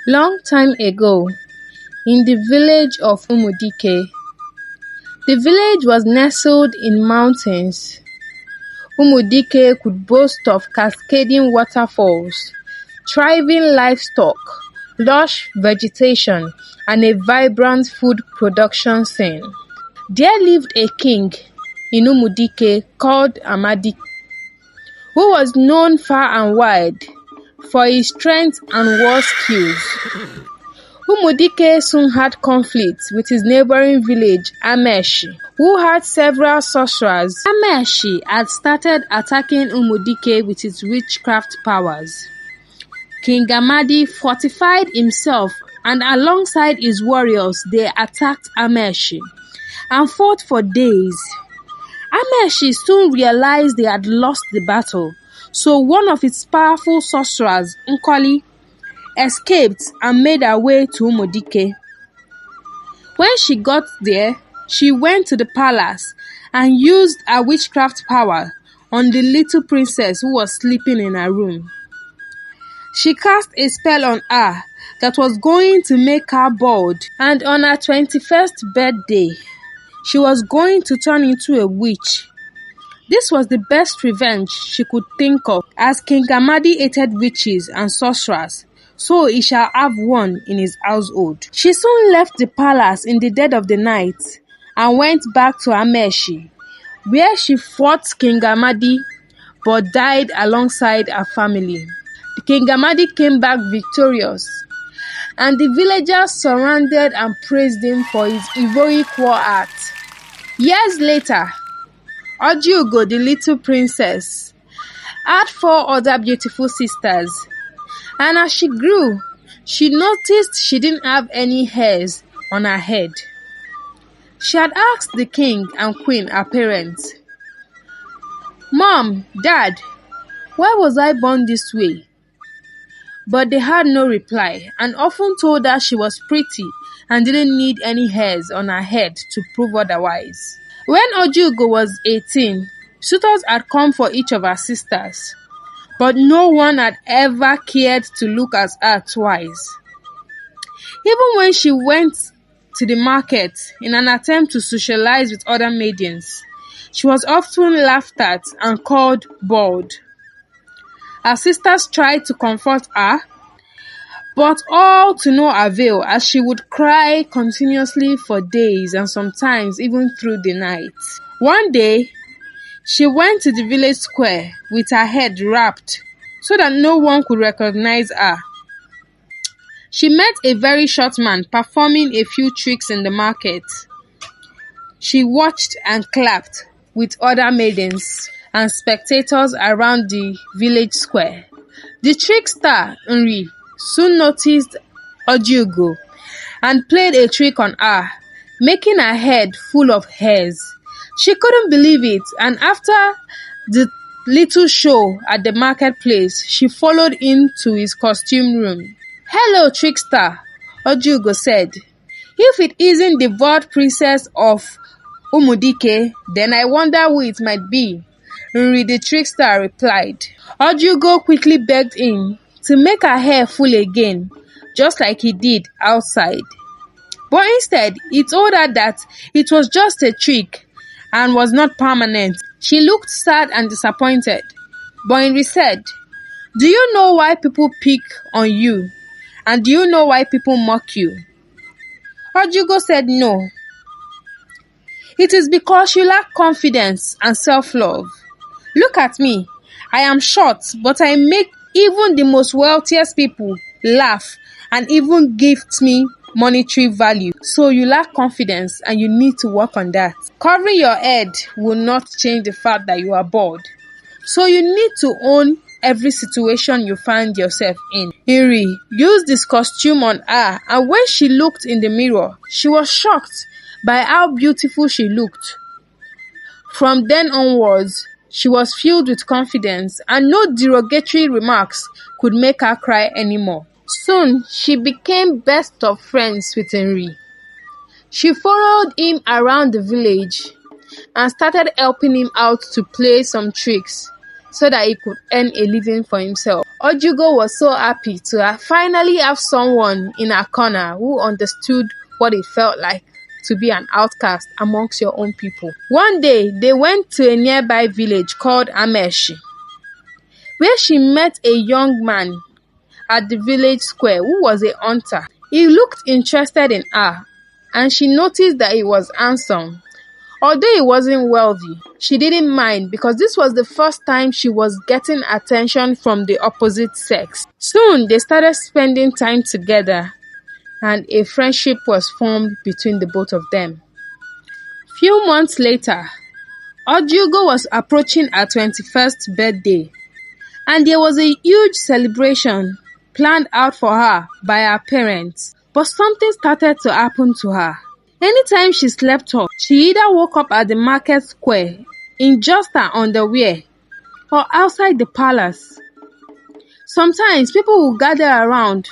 Long time ago, in the village of Umudike, the village was nestled in mountains. Umudike could boast of cascading waterfalls, thriving livestock, lush vegetation, and a vibrant food production scene. There lived a king in Umudike called Amadi, who was known far and wide for his strength and war skills. Umudike soon had conflicts with his neighboring village, Ameshi, who had several sorcerers. Ameshi had started attacking Umudike with his witchcraft powers. King Amadi fortified himself, and alongside his warriors they attacked Ameshi and fought for days. Ameshi soon realized they had lost the battle, so one of its powerful sorcerers, Nkoli, escaped and made her way to Umudike. When she got there, she went to the palace and used her witchcraft power on the little princess who was sleeping in her room. She cast a spell on her that was going to make her bald, and on her 21st birthday, she was going to turn into a witch. This was the best revenge she could think of, as King Amadi hated witches and sorcerers, so he shall have one in his household. She soon left the palace in the dead of the night and went back to Ameshi, where she fought King Amadi but died alongside her family. King Amadi came back victorious, and the villagers surrounded and praised him for his heroic war act. Years later, Ojiugo, the little princess, had 4 other beautiful sisters, and as she grew, she noticed she didn't have any hairs on her head. She had asked the king and queen, her parents, "Mom, Dad, why was I born this way?" But they had no reply, and often told her she was pretty and didn't need any hairs on her head to prove otherwise. When Ojiugo was 18, suitors had come for each of her sisters, but no one had ever cared to look at her twice. Even when she went to the market in an attempt to socialize with other maidens, she was often laughed at and called bald. Her sisters tried to comfort her, but all to no avail, as she would cry continuously for days and sometimes even through the night. One day, she went to the village square with her head wrapped so that no one could recognize her. She met a very short man performing a few tricks in the market. She watched and clapped with other maidens and spectators around the village square. The trickster, Nri, soon noticed Ojiugo and played a trick on her, making her head full of hairs. She couldn't believe it, and after the little show at the marketplace, she followed him to his costume room. "Hello, trickster," Ojiugo said. "If it isn't the bald princess of Umudike, then I wonder who it might be," Nri the trickster replied. Ojiugo quickly begged him to make her hair full again, just like he did outside. But instead, he told her that it was just a trick and was not permanent. She looked sad and disappointed. But Nri said, "Do you know why people pick on you? And do you know why people mock you?" Ojiugo said no. "It is because you lack confidence and self-love. Look at me. I am short, but I make even the most wealthiest people laugh and even gift me monetary value. So you lack confidence and you need to work on that. Covering your head will not change the fact that you are bald. So you need to own every situation you find yourself in." Nri used this costume on her, and when she looked in the mirror, she was shocked by how beautiful she looked. From then onwards, she was filled with confidence, and no derogatory remarks could make her cry anymore. Soon, she became best of friends with Nri. She followed him around the village and started helping him out to play some tricks, so that he could earn a living for himself. Ojiugo was so happy to finally have someone in her corner who understood what it felt like to be an outcast amongst your own people. One day, they went to a nearby village called Ameshi, where she met a young man at the village square who was a hunter. He looked interested in her, and she noticed that he was handsome. Although he wasn't wealthy, she didn't mind because this was the first time she was getting attention from the opposite sex. Soon, they started spending time together, and a friendship was formed between the both of them. Few months later, Ojiugo was approaching her 21st birthday, and there was a huge celebration planned out for her by her parents. But something started to happen to her. Anytime she slept off, she either woke up at the market square in just her underwear or outside the palace. Sometimes people would gather around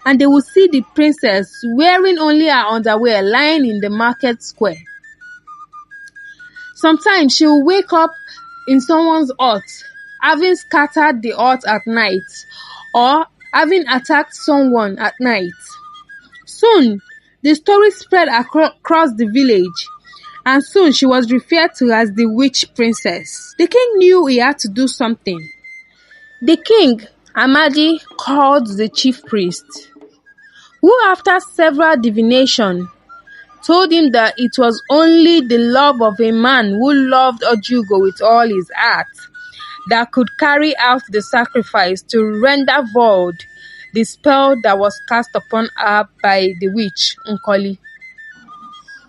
and they would see the princess wearing only her underwear lying in the market square. Sometimes she would wake up in someone's hut, having scattered the hut at night or having attacked someone at night. Soon, the story spread across the village, and soon she was referred to as the witch princess. The king knew he had to do something. The king, Amadi, called the chief priest, who after several divinations, told him that it was only the love of a man who loved Ojiugo with all his heart that could carry out the sacrifice to render void the spell that was cast upon her by the witch Nkoli.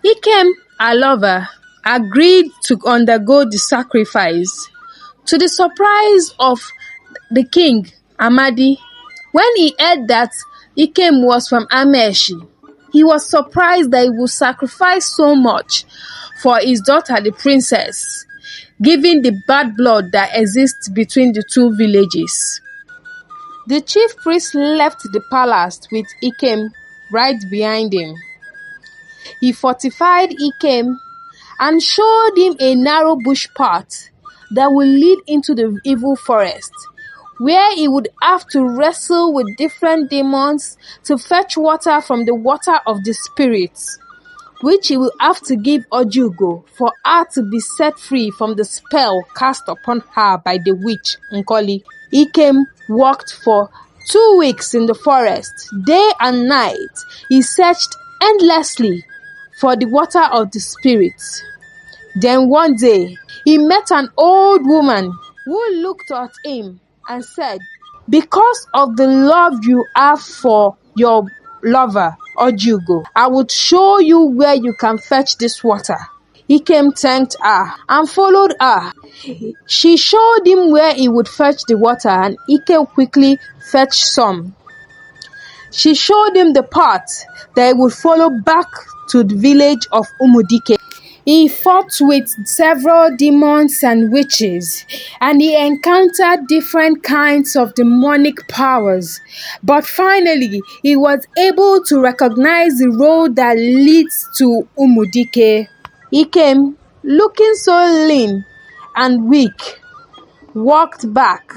Ikem, her lover, agreed to undergo the sacrifice. To the surprise of the king, Amadi, when he heard that Ikem was from Ameshi, he was surprised that he would sacrifice so much for his daughter, the princess, given the bad blood that exists between the two villages. The chief priest left the palace with Ikem right behind him. He fortified Ikem and showed him a narrow bush path that would lead into the evil forest, where he would have to wrestle with different demons to fetch water from the water of the spirits, which he will have to give Ojiugo for her to be set free from the spell cast upon her by the witch Nkoli. Ikem walked for 2 weeks in the forest. Day and night, he searched endlessly for the water of the spirits. Then one day, he met an old woman who looked at him and said, "Because of the love you have for your lover, Ojiugo, I would show you where you can fetch this water." Ikem thanked her and followed her. She showed him where he would fetch the water, and Ikem quickly fetched some. She showed him the path that he would follow back to the village of Umudike. He fought with several demons and witches, and he encountered different kinds of demonic powers. But finally, he was able to recognize the road that leads to Umudike. He came, looking so lean and weak, walked back,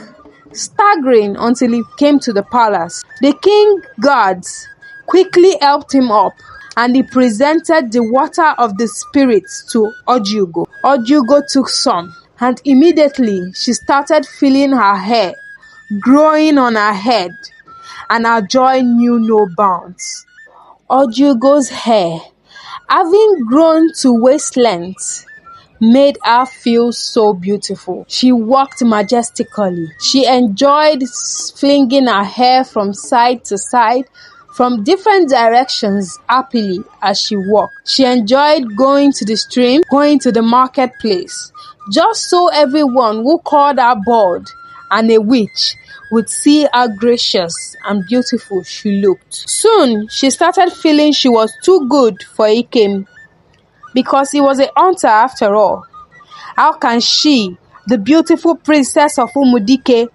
staggering until he came to the palace. The king guards quickly helped him up, and he presented the water of the spirits to Ojiugo. Ojiugo took some, and immediately she started feeling her hair growing on her head, and her joy knew no bounds. Ojiugo's hair, having grown to waist length, made her feel so beautiful. She walked majestically. She enjoyed flinging her hair from side to side, from different directions happily as she walked. She enjoyed going to the stream, going to the marketplace, just so everyone who called her bored and a witch would see how gracious and beautiful she looked. Soon, she started feeling she was too good for Ikem, because he was a hunter after all. How can she, the beautiful princess of Umudike,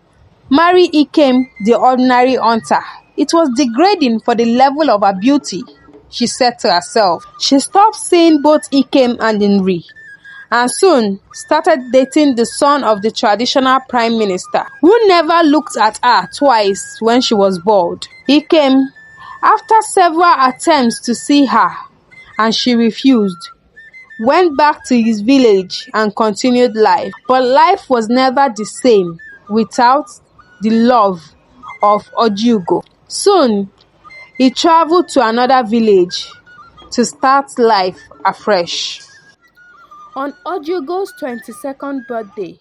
marry Ikem, the ordinary hunter? It was degrading for the level of her beauty, she said to herself. She stopped seeing both Ikem and Nri and soon started dating the son of the traditional prime minister, who never looked at her twice when she was bored. He came after several attempts to see her, and she refused, went back to his village and continued life. But life was never the same without the love of Ojiugo. Soon, he traveled to another village to start life afresh. On Ojiugo's 22nd birthday,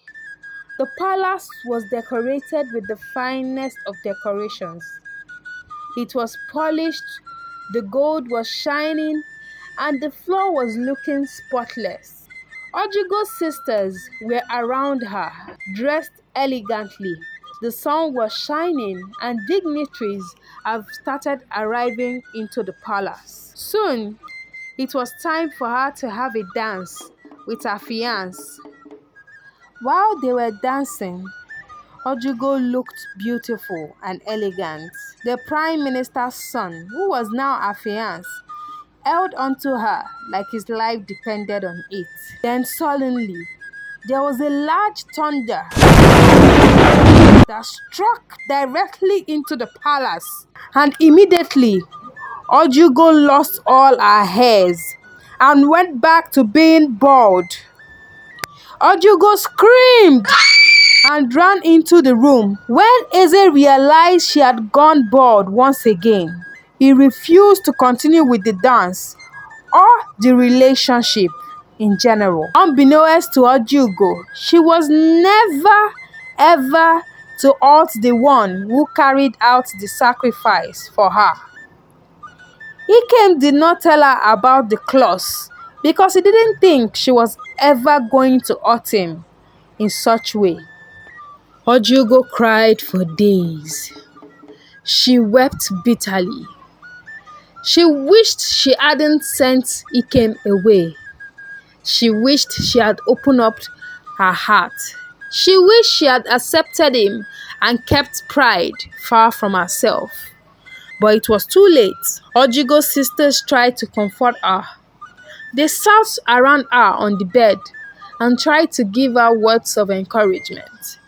the palace was decorated with the finest of decorations. It was polished, the gold was shining, and the floor was looking spotless. Ojiugo's sisters were around her, dressed elegantly. The sun was shining, and dignitaries have started arriving into the palace. Soon, it was time for her to have a dance with her fiancé. While they were dancing, Ojiugo looked beautiful and elegant. The prime minister's son, who was now her fiancé, held onto her like his life depended on it. Then suddenly, there was a large thunder that struck directly into the palace, and immediately Ojiugo lost all her hairs and went back to being bald. Ojiugo screamed and ran into the room. When Eze realized she had gone bald once again, he refused to continue with the dance or the relationship in general. Unbeknownst to Ojiugo, she was never ever to halt the one who carried out the sacrifice for her. Ikem did not tell her about the clause because he didn't think she was ever going to hurt him in such way. Ojiugo cried for days. She wept bitterly. She wished she hadn't sent Ikem away. She wished she had opened up her heart. She wished she had accepted him and kept pride far from herself. But it was too late. Ojiugo's sisters tried to comfort her. They sat around her on the bed and tried to give her words of encouragement.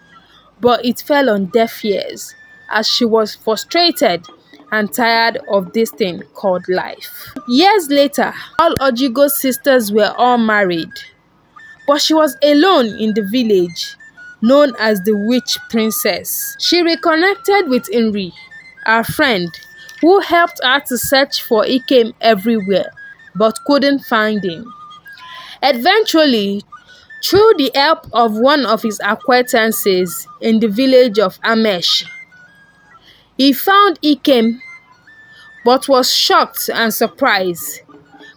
But it fell on deaf ears as she was frustrated and tired of this thing called life. Years later, all Ojiugo's sisters were all married, but she was alone in the village, known as the witch princess. She reconnected with Inri, her friend, who helped her to search for Ikem everywhere, but couldn't find him. Eventually, through the help of one of his acquaintances in the village of Amesh, he found Ikem, but was shocked and surprised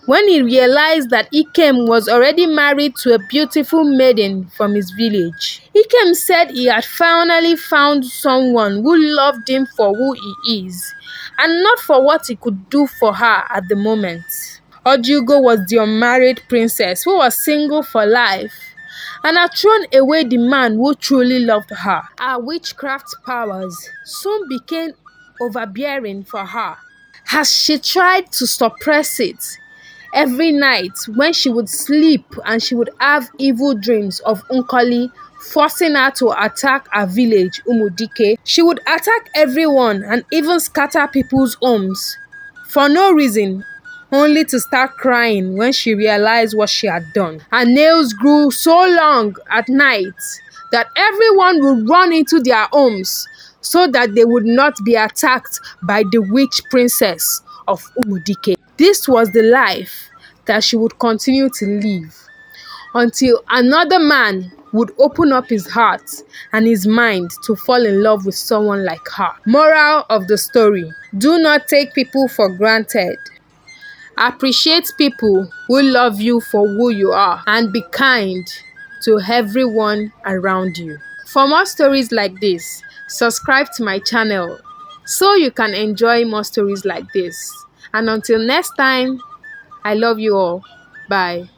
when he realized that Ikem was already married to a beautiful maiden from his village. Ikem said he had finally found someone who loved him for who he is, and not for what he could do for her at the moment. Ojiugo was the unmarried princess who was single for life and had thrown away the man who truly loved her. Her witchcraft powers soon became overbearing for her. As she tried to suppress it, every night when she would sleep and she would have evil dreams of Nkoli forcing her to attack her village, Umudike. She would attack everyone and even scatter people's homes for no reason, only to start crying when she realized what she had done. Her nails grew so long at night that everyone would run into their homes so that they would not be attacked by the witch princess of Umudike. This was the life that she would continue to live until another man would open up his heart and his mind to fall in love with someone like her. Moral of the story: do not take people for granted. Appreciate people who love you for who you are and be kind to everyone around you. For more stories like this, subscribe to my channel so you can enjoy more stories like this. And until next time, I love you all. Bye.